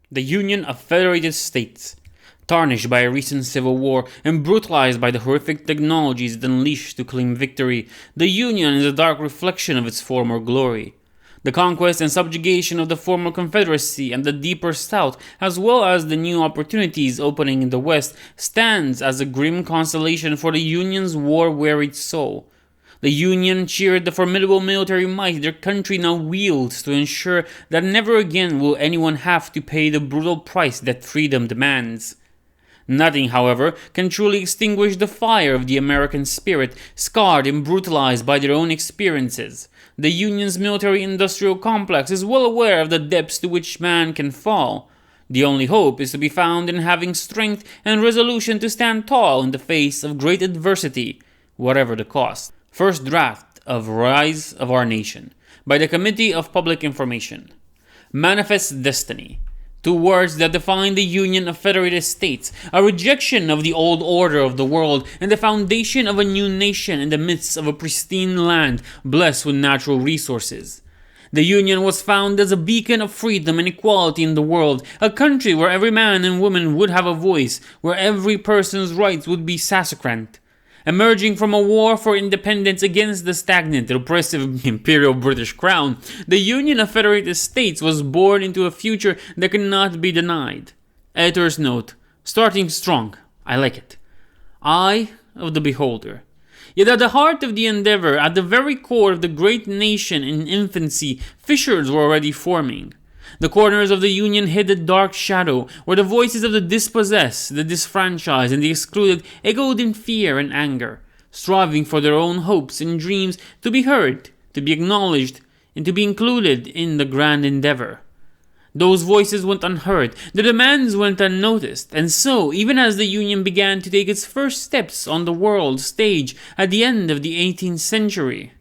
The Union of Federated States. Tarnished by a recent civil war and brutalized by the horrific technologies it unleashed to claim victory, the Union is a dark reflection of its former glory. The conquest and subjugation of the former Confederacy and the deeper South, as well as the new opportunities opening in the West, stands as a grim consolation for the Union's war-wearied soul. The Union cheered the formidable military might their country now wields to ensure that never again will anyone have to pay the brutal price that freedom demands. Nothing, however, can truly extinguish the fire of the American spirit, scarred and brutalized by their own experiences. The Union's military-industrial complex is well aware of the depths to which man can fall. The only hope is to be found in having strength and resolution to stand tall in the face of great adversity, whatever the cost. First draft of Rise of Our Nation by the Committee of Public Information. Manifest Destiny. Two words that define the Union of Federated States, a rejection of the old order of the world and the foundation of a new nation in the midst of a pristine land blessed with natural resources. The Union was found as a beacon of freedom and equality in the world, a country where every man and woman would have a voice, where every person's rights would be sacrosanct. Emerging from a war for independence against the stagnant, oppressive Imperial British Crown, the Union of Federated States was born into a future that cannot be denied. Editor's note: starting strong. I like it. Eye of the beholder. Yet at the heart of the endeavor, at the very core of the great nation in infancy, fissures were already forming. The corners of the Union hid a dark shadow, where the voices of the dispossessed, the disfranchised, and the excluded echoed in fear and anger, striving for their own hopes and dreams to be heard, to be acknowledged, and to be included in the grand endeavor. Those voices went unheard, the demands went unnoticed, and so, even as the Union began to take its first steps on the world stage at the end of the 18th century,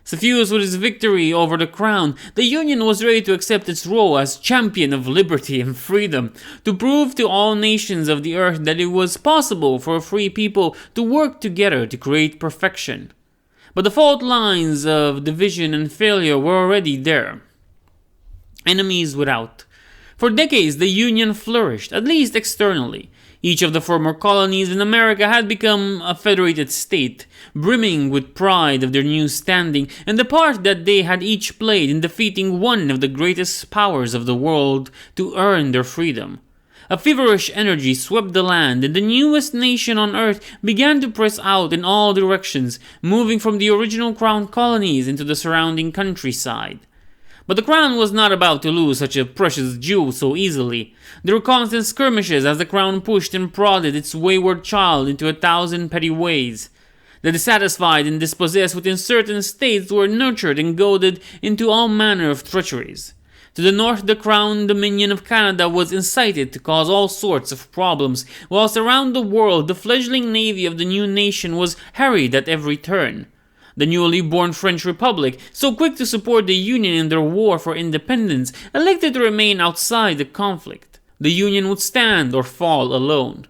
suffused with its victory over the Crown, the Union was ready to accept its role as champion of liberty and freedom, to prove to all nations of the earth that it was possible for a free people to work together to create perfection. But the fault lines of division and failure were already there. Enemies without. For decades, the Union flourished, at least externally. Each of the former colonies in America had become a federated state, brimming with pride of their new standing and the part that they had each played in defeating one of the greatest powers of the world to earn their freedom. A feverish energy swept the land, and the newest nation on earth began to press out in all directions, moving from the original Crown colonies into the surrounding countryside. But the Crown was not about to lose such a precious jewel so easily. There were constant skirmishes as the Crown pushed and prodded its wayward child into 1,000 petty ways. The dissatisfied and dispossessed within certain states were nurtured and goaded into all manner of treacheries. To the north, the Crown Dominion of Canada was incited to cause all sorts of problems, whilst around the world the fledgling navy of the new nation was harried at every turn. The newly born French Republic, so quick to support the Union in their war for independence, elected to remain outside the conflict. The Union would stand or fall alone.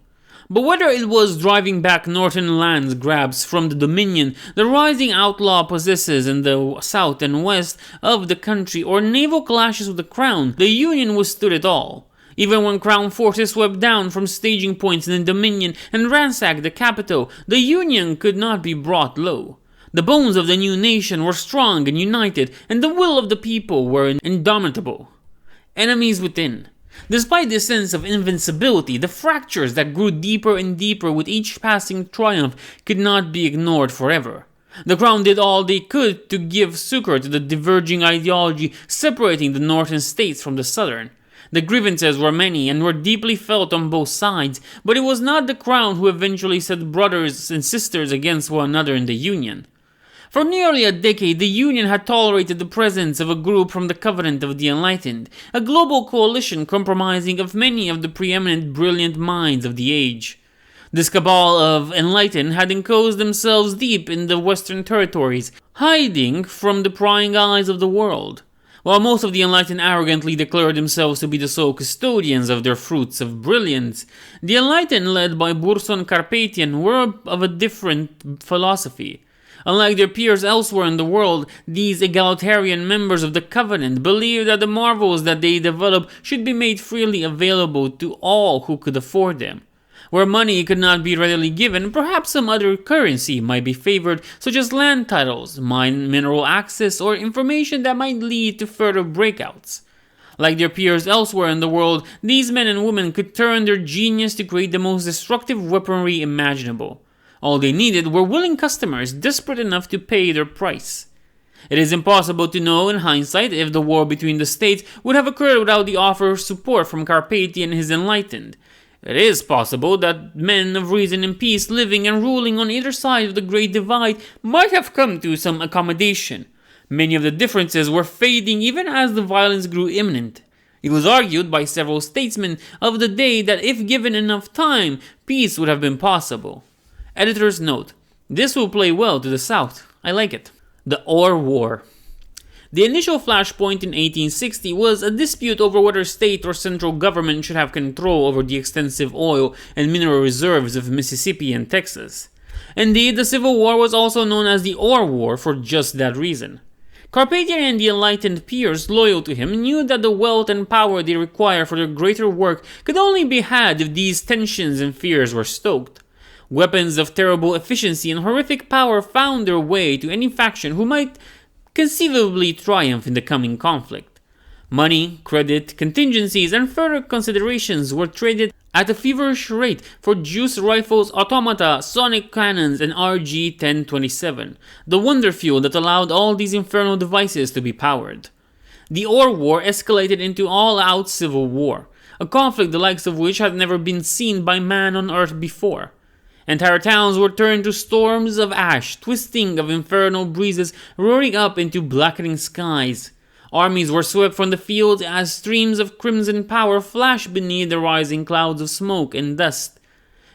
But whether it was driving back northern lands grabs from the Dominion, the rising outlaw possesses in the south and west of the country, or naval clashes with the Crown, the Union withstood it all. Even when Crown forces swept down from staging points in the Dominion and ransacked the capital, the Union could not be brought low. The bones of the new nation were strong and united, and the will of the people were indomitable. Enemies within. Despite this sense of invincibility, the fractures that grew deeper and deeper with each passing triumph could not be ignored forever. The Crown did all they could to give succor to the diverging ideology separating the northern states from the southern. The grievances were many and were deeply felt on both sides, but it was not the Crown who eventually set brothers and sisters against one another in the Union. For nearly a decade, the Union had tolerated the presence of a group from the Covenant of the Enlightened, a global coalition comprising of many of the preeminent brilliant minds of the age. This cabal of enlightened had enclosed themselves deep in the Western territories, hiding from the prying eyes of the world. While most of the enlightened arrogantly declared themselves to be the sole custodians of their fruits of brilliance, the enlightened led by Burson Carpathian were of a different philosophy. Unlike their peers elsewhere in the world, these egalitarian members of the Covenant believed that the marvels that they develop should be made freely available to all who could afford them. Where money could not be readily given, perhaps some other currency might be favored, such as land titles, mineral access, or information that might lead to further breakouts. Like their peers elsewhere in the world, these men and women could turn their genius to create the most destructive weaponry imaginable. All they needed were willing customers desperate enough to pay their price. It is impossible to know in hindsight if the war between the states would have occurred without the offer of support from Carpathia and his enlightened. It is possible that men of reason and peace living and ruling on either side of the Great Divide might have come to some accommodation. Many of the differences were fading even as the violence grew imminent. It was argued by several statesmen of the day that if given enough time, peace would have been possible. Editor's note: this will play well to the South. I like it. The Ore War. The initial flashpoint in 1860 was a dispute over whether state or central government should have control over the extensive oil and mineral reserves of Mississippi and Texas. Indeed, the Civil War was also known as the Ore War for just that reason. Carpathia and the enlightened peers loyal to him knew that the wealth and power they require for their greater work could only be had if these tensions and fears were stoked. Weapons of terrible efficiency and horrific power found their way to any faction who might conceivably triumph in the coming conflict. Money, credit, contingencies, and further considerations were traded at a feverish rate for juice rifles, automata, sonic cannons, and RG-1027, the wonder fuel that allowed all these infernal devices to be powered. The Ore War escalated into all-out civil war, a conflict the likes of which had never been seen by man on Earth before. Entire towns were turned to storms of ash, twisting of infernal breezes roaring up into blackening skies. Armies were swept from the fields as streams of crimson power flashed beneath the rising clouds of smoke and dust.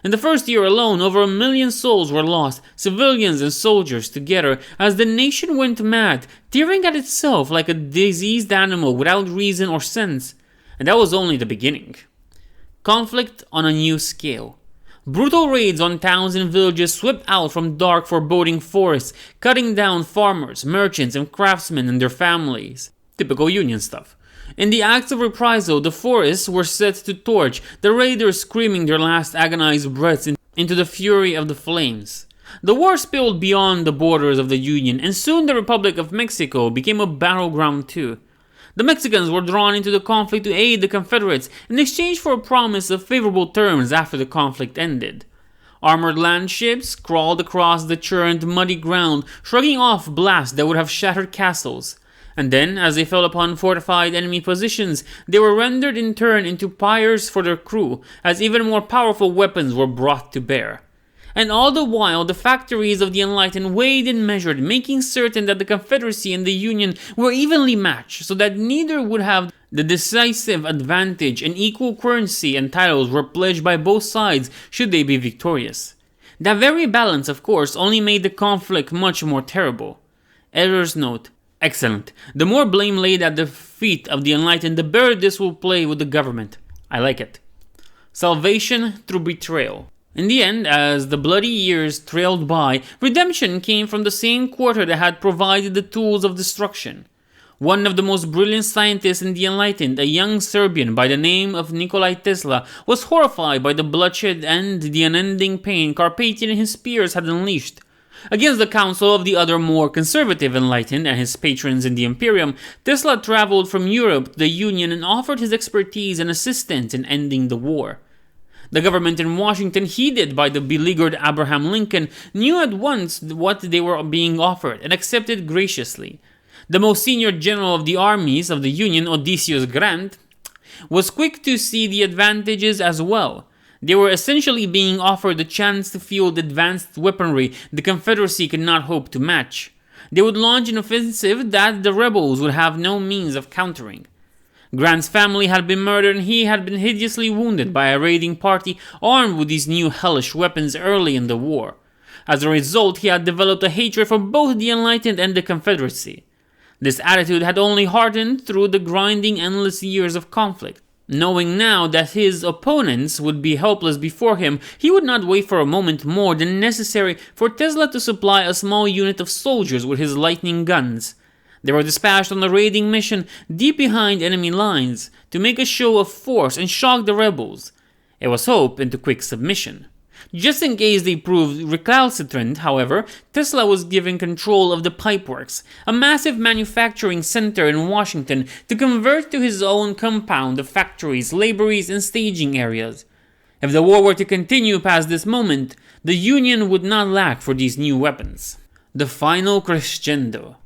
In the first year alone, over 1 million souls were lost, civilians and soldiers together, as the nation went mad, tearing at itself like a diseased animal without reason or sense. And that was only the beginning. Conflict on a new scale. Brutal raids on towns and villages swept out from dark, foreboding forests, cutting down farmers, merchants, and craftsmen and their families. Typical Union stuff. In the acts of reprisal, the forests were set to torch, the raiders screaming their last agonized breaths into the fury of the flames. The war spilled beyond the borders of the Union, and soon the Republic of Mexico became a battleground too. The Mexicans were drawn into the conflict to aid the Confederates in exchange for a promise of favorable terms after the conflict ended. Armored land ships crawled across the churned, muddy ground, shrugging off blasts that would have shattered castles. And then, as they fell upon fortified enemy positions, they were rendered in turn into pyres for their crew, as even more powerful weapons were brought to bear. And all the while, the factories of the enlightened weighed and measured, making certain that the Confederacy and the Union were evenly matched, so that neither would have the decisive advantage, and equal currency and titles were pledged by both sides should they be victorious. That very balance, of course, only made the conflict much more terrible. Editor's note: excellent. The more blame laid at the feet of the enlightened, the better this will play with the government. I like it. Salvation through betrayal. In the end, as the bloody years trailed by, redemption came from the same quarter that had provided the tools of destruction. One of the most brilliant scientists in the enlightened, a young Serbian by the name of Nikola Tesla, was horrified by the bloodshed and the unending pain Carpathia and his peers had unleashed. Against the counsel of the other more conservative enlightened and his patrons in the Imperium, Tesla traveled from Europe to the Union and offered his expertise and assistance in ending the war. The government in Washington, heeded by the beleaguered Abraham Lincoln, knew at once what they were being offered and accepted graciously. The most senior general of the armies of the Union, Odysseus Grant, was quick to see the advantages as well. They were essentially being offered the chance to field advanced weaponry the Confederacy could not hope to match. They would launch an offensive that the rebels would have no means of countering. Grant's family had been murdered and he had been hideously wounded by a raiding party armed with these new hellish weapons early in the war. As a result, he had developed a hatred for both the Enlightened and the Confederacy. This attitude had only hardened through the grinding endless years of conflict. Knowing now that his opponents would be helpless before him, he would not wait for a moment more than necessary for Tesla to supply a small unit of soldiers with his lightning guns. They were dispatched on a raiding mission deep behind enemy lines to make a show of force and shock the rebels. It was hope into quick submission. Just in case they proved recalcitrant, however, Tesla was given control of the pipeworks, a massive manufacturing center in Washington, to convert to his own compound of factories, laboraries, and staging areas. If the war were to continue past this moment, the Union would not lack for these new weapons. The final crescendo.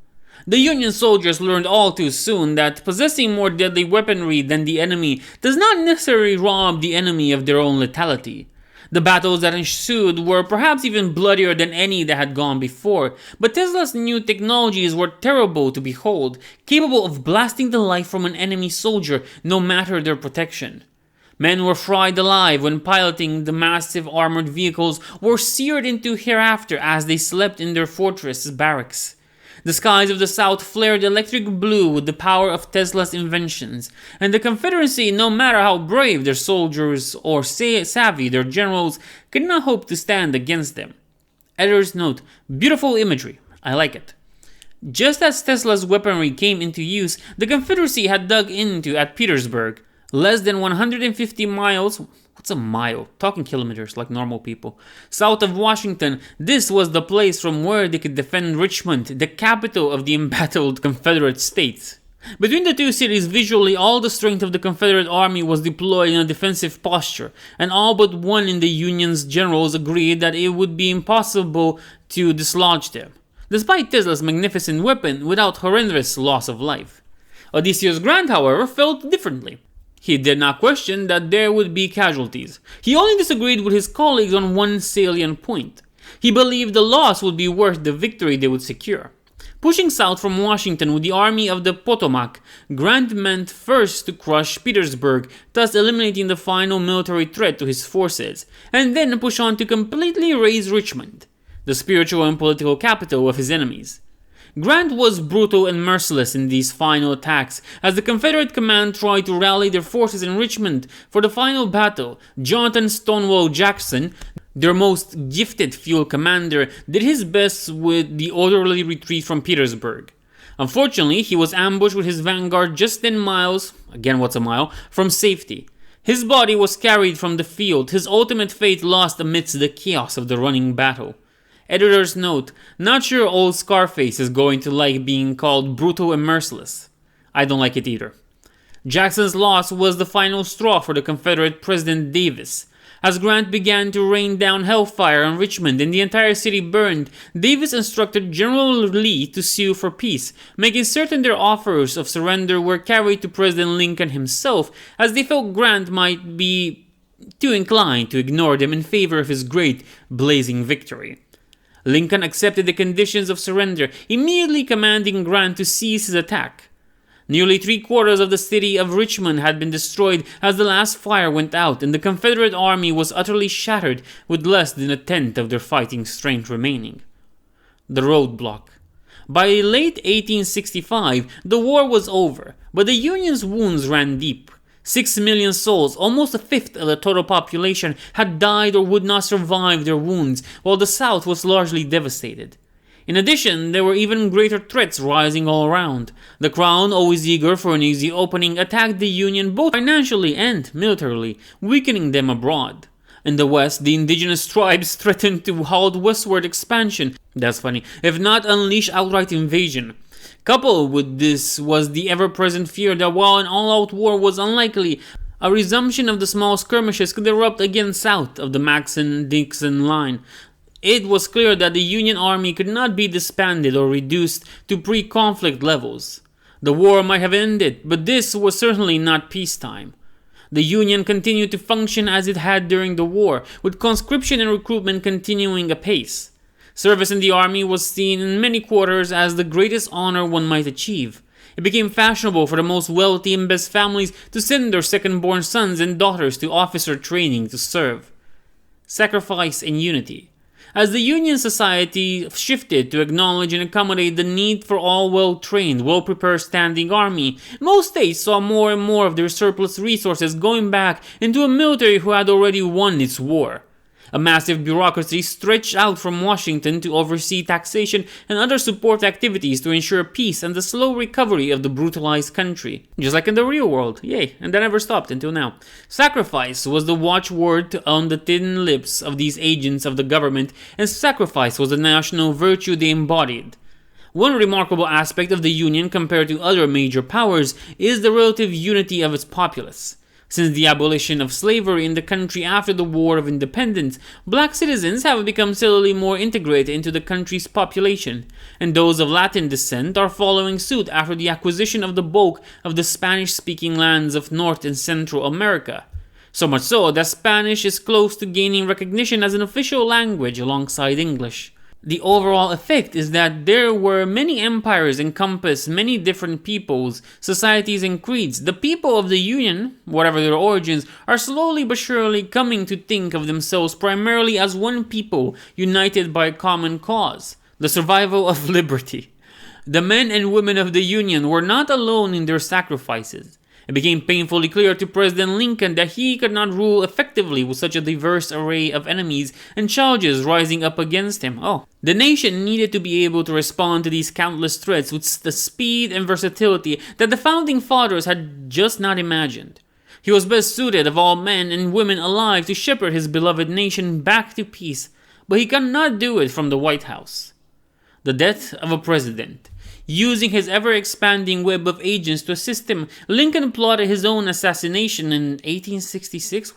The Union soldiers learned all too soon that possessing more deadly weaponry than the enemy does not necessarily rob the enemy of their own lethality. The battles that ensued were perhaps even bloodier than any that had gone before, but Tesla's new technologies were terrible to behold, capable of blasting the life from an enemy soldier no matter their protection. Men were fried alive when piloting the massive armored vehicles, or seared into hereafter as they slept in their fortress barracks. The skies of the South flared electric blue with the power of Tesla's inventions, and the Confederacy, no matter how brave their soldiers or savvy their generals, could not hope to stand against them. Editor's note: beautiful imagery. I like it. Just as Tesla's weaponry came into use, the Confederacy had dug into at Petersburg, less than 150 miles. What's a mile? Talking kilometers like normal people. South of Washington, this was the place from where they could defend Richmond, the capital of the embattled Confederate States. Between the two cities, visually all the strength of the Confederate Army was deployed in a defensive posture, and all but one in the Union's generals agreed that it would be impossible to dislodge them, despite Tesla's magnificent weapon, without horrendous loss of life. Ulysses Grant, however, felt differently. He did not question that there would be casualties. He only disagreed with his colleagues on one salient point. He believed the loss would be worth the victory they would secure. Pushing south from Washington with the Army of the Potomac, Grant meant first to crush Petersburg, thus eliminating the final military threat to his forces, and then push on to completely raze Richmond, the spiritual and political capital of his enemies. Grant was brutal and merciless in these final attacks. As the Confederate command tried to rally their forces in Richmond for the final battle, Jonathan Stonewall Jackson, their most gifted field commander, did his best with the orderly retreat from Petersburg. Unfortunately, he was ambushed with his vanguard just 10 miles, again what's a mile, from safety. His body was carried from the field, his ultimate fate lost amidst the chaos of the running battle. Editor's note: not sure old Scarface is going to like being called brutal and merciless. I don't like it either. Jackson's loss was the final straw for the Confederate President Davis. As Grant began to rain down hellfire on Richmond and the entire city burned, Davis instructed General Lee to sue for peace, making certain their offers of surrender were carried to President Lincoln himself, as they felt Grant might be too inclined to ignore them in favor of his great, blazing victory. Lincoln accepted the conditions of surrender, immediately commanding Grant to cease his attack. Nearly 3/4 of the city of Richmond had been destroyed as the last fire went out, and the Confederate army was utterly shattered with less than a tenth of their fighting strength remaining. The roadblock. By late 1865, the war was over, but the Union's wounds ran deep. 6 million souls, almost a fifth of the total population, had died or would not survive their wounds, while the South was largely devastated. In addition, there were even greater threats rising all around. The Crown, always eager for an easy opening, attacked the Union both financially and militarily, weakening them abroad. In the West, the indigenous tribes threatened to halt westward expansion, if not unleash outright invasion. Coupled with this was the ever-present fear that while an all-out war was unlikely, a resumption of the small skirmishes could erupt again south of the Mason-Dixon line. It was clear that the Union Army could not be disbanded or reduced to pre-conflict levels. The war might have ended, but this was certainly not peacetime. The Union continued to function as it had during the war, with conscription and recruitment continuing apace. Service in the army was seen in many quarters as the greatest honor one might achieve. It became fashionable for the most wealthy and best families to send their second-born sons and daughters to officer training to serve. Sacrifice and unity. As the Union society shifted to acknowledge and accommodate the need for all well-trained, well-prepared standing army, most states saw more and more of their surplus resources going back into a military who had already won its war. A massive bureaucracy stretched out from Washington to oversee taxation and other support activities to ensure peace and the slow recovery of the brutalized country. Just like in the real world, yay, and that never stopped until now. Sacrifice was the watchword on the thin lips of these agents of the government, and sacrifice was the national virtue they embodied. One remarkable aspect of the Union compared to other major powers is the relative unity of its populace. Since the abolition of slavery in the country after the War of Independence, black citizens have become steadily more integrated into the country's population, and those of Latin descent are following suit after the acquisition of the bulk of the Spanish-speaking lands of North and Central America. So much so that Spanish is close to gaining recognition as an official language alongside English. The overall effect is that there were many empires encompass many different peoples, societies, and creeds. The people of the Union, whatever their origins, are slowly but surely coming to think of themselves primarily as one people united by a common cause, the survival of liberty. The men and women of the Union were not alone in their sacrifices. It became painfully clear to President Lincoln that he could not rule effectively with such a diverse array of enemies and challenges rising up against him. The nation needed to be able to respond to these countless threats with the speed and versatility that the founding fathers had just not imagined. He was best suited of all men and women alive to shepherd his beloved nation back to peace, but he could not do it from the White House. The death of a president. Using his ever-expanding web of agents to assist him, Lincoln plotted his own assassination in 1866,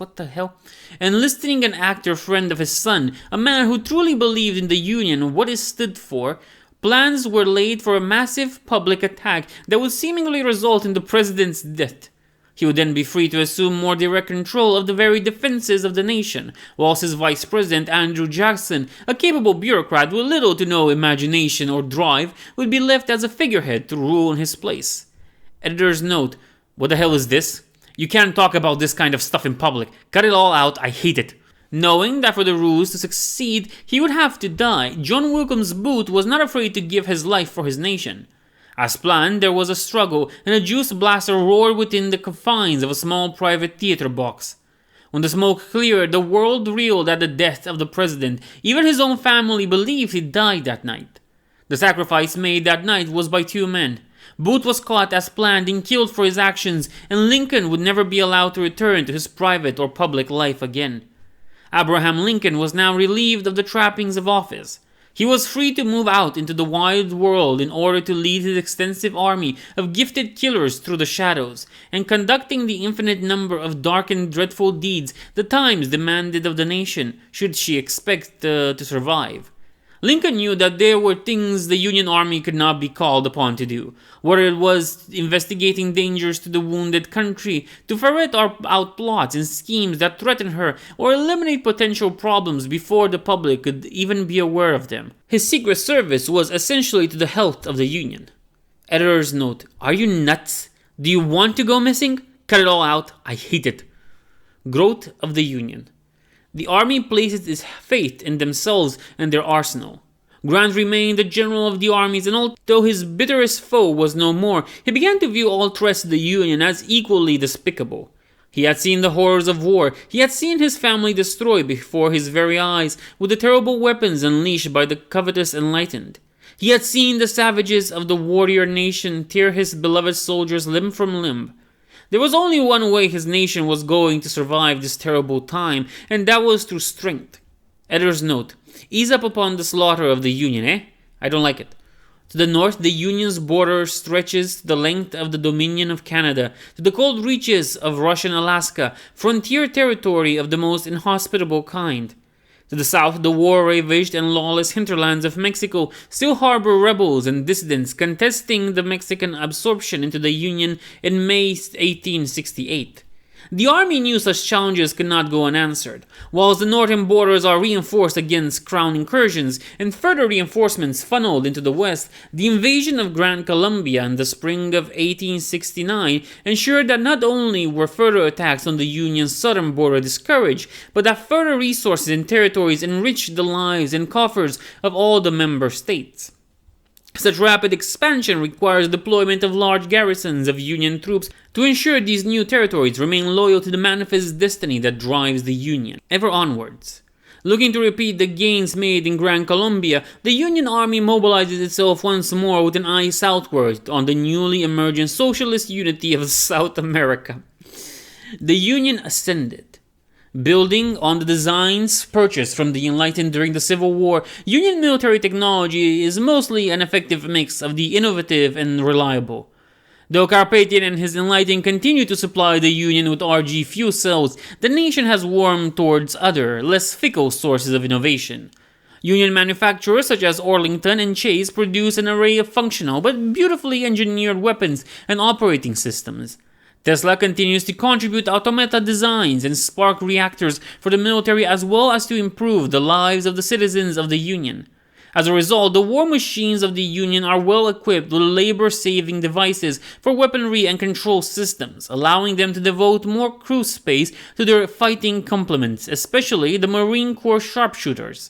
enlisting an actor friend of his son, a man who truly believed in the Union and what it stood for. Plans were laid for a massive public attack that would seemingly result in the president's death. He would then be free to assume more direct control of the very defenses of the nation, whilst his vice president Andrew Jackson, a capable bureaucrat with little to no imagination or drive, would be left as a figurehead to rule in his place. Editor's note: what the hell is this? You can't talk about this kind of stuff in public. Cut it all out, I hate it. Knowing that for the ruse to succeed, he would have to die, John Wilkes Booth was not afraid to give his life for his nation. As planned, there was a struggle, and a juice blaster roared within the confines of a small private theater box. When the smoke cleared, the world reeled at the death of the president. Even his own family believed he died that night. The sacrifice made that night was by two men. Booth was caught as planned and killed for his actions, and Lincoln would never be allowed to return to his private or public life again. Abraham Lincoln was now relieved of the trappings of office. He was free to move out into the wide world in order to lead his extensive army of gifted killers through the shadows, and conducting the infinite number of dark and dreadful deeds the times demanded of the nation, should she expect to survive. Lincoln knew that there were things the Union Army could not be called upon to do, whether it was investigating dangers to the wounded country, to ferret out plots and schemes that threatened her, or eliminate potential problems before the public could even be aware of them. His secret service was essentially to the health of the Union. Editor's note: are you nuts? Do you want to go missing? Cut it all out, I hate it. Growth of the Union. The army places its faith in themselves and their arsenal. Grant remained the general of the armies, and although his bitterest foe was no more, he began to view all threats to the Union as equally despicable. He had seen the horrors of war. He had seen his family destroyed before his very eyes with the terrible weapons unleashed by the covetous enlightened. He had seen the savages of the warrior nation tear his beloved soldiers limb from limb. There was only one way his nation was going to survive this terrible time, and that was through strength. Editor's note: ease up upon the slaughter of the Union, eh? I don't like it. To the north, the Union's border stretches to the length of the Dominion of Canada, to the cold reaches of Russian Alaska, frontier territory of the most inhospitable kind. To the south, the war-ravaged and lawless hinterlands of Mexico still harbor rebels and dissidents contesting the Mexican absorption into the Union in May 1868. The army knew such challenges could not go unanswered. Whilst the northern borders are reinforced against crown incursions and further reinforcements funneled into the west, the invasion of Gran Colombia in the spring of 1869 ensured that not only were further attacks on the Union's southern border discouraged, but that further resources and territories enriched the lives and coffers of all the member states. Such rapid expansion requires deployment of large garrisons of Union troops to ensure these new territories remain loyal to the manifest destiny that drives the Union ever onwards. Looking to repeat the gains made in Gran Colombia, the Union Army mobilizes itself once more with an eye southward on the newly emergent socialist unity of South America. The Union ascended. Building on the designs purchased from the Enlightened during the Civil War, Union military technology is mostly an effective mix of the innovative and reliable. Though Carpathian and his Enlightened continue to supply the Union with RG fuel cells, the nation has warmed towards other, less fickle sources of innovation. Union manufacturers such as Orlington and Chase produce an array of functional but beautifully engineered weapons and operating systems. Tesla continues to contribute automata designs and spark reactors for the military as well as to improve the lives of the citizens of the Union. As a result, the war machines of the Union are well equipped with labor-saving devices for weaponry and control systems, allowing them to devote more crew space to their fighting complements, especially the Marine Corps sharpshooters.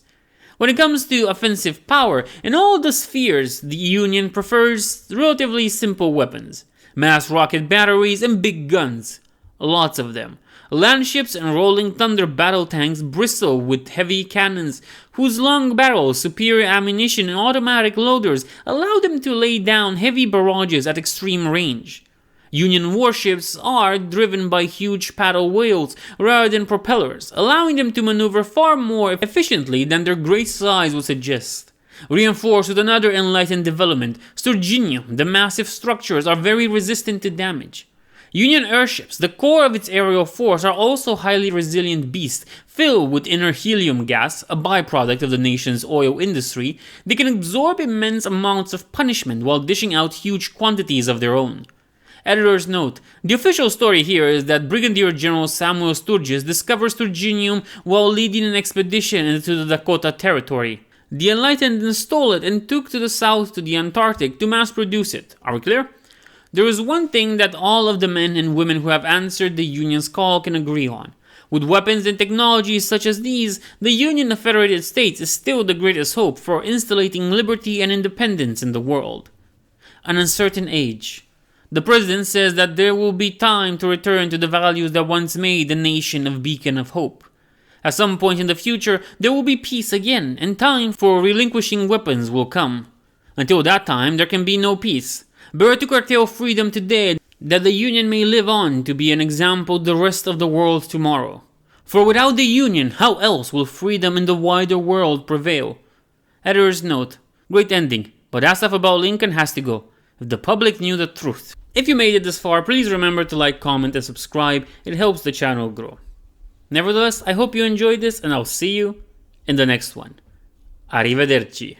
When it comes to offensive power, in all the spheres, the Union prefers relatively simple weapons. Mass rocket batteries and big guns. Lots of them. Landships and rolling thunder battle tanks bristle with heavy cannons whose long barrels, superior ammunition, and automatic loaders allow them to lay down heavy barrages at extreme range. Union warships are driven by huge paddle wheels rather than propellers, allowing them to maneuver far more efficiently than their great size would suggest. Reinforced with another Enlightened development, Sturginium, the massive structures are very resistant to damage. Union airships, the core of its aerial force, are also highly resilient beasts filled with inner helium gas, a byproduct of the nation's oil industry. They can absorb immense amounts of punishment while dishing out huge quantities of their own. Editor's note: the official story here is that Brigadier General Samuel Sturgis discovers Sturginium while leading an expedition into the Dakota Territory. The Enlightened then stole it and took to the south to the Antarctic to mass produce it. Are we clear? There is one thing that all of the men and women who have answered the Union's call can agree on. With weapons and technologies such as these, the Union of Federated States is still the greatest hope for installating liberty and independence in the world. An uncertain age. The President says that there will be time to return to the values that once made the nation a beacon of hope. At some point in the future, there will be peace again, and time for relinquishing weapons will come. Until that time, there can be no peace. Better to curtail freedom today, that the Union may live on to be an example to the rest of the world tomorrow. For without the Union, how else will freedom in the wider world prevail? Editor's note: great ending, but that stuff about Lincoln has to go. If the public knew the truth. If you made it this far, please remember to like, comment, and subscribe. It helps the channel grow. Nevertheless, I hope you enjoyed this, and I'll see you in the next one. Arrivederci.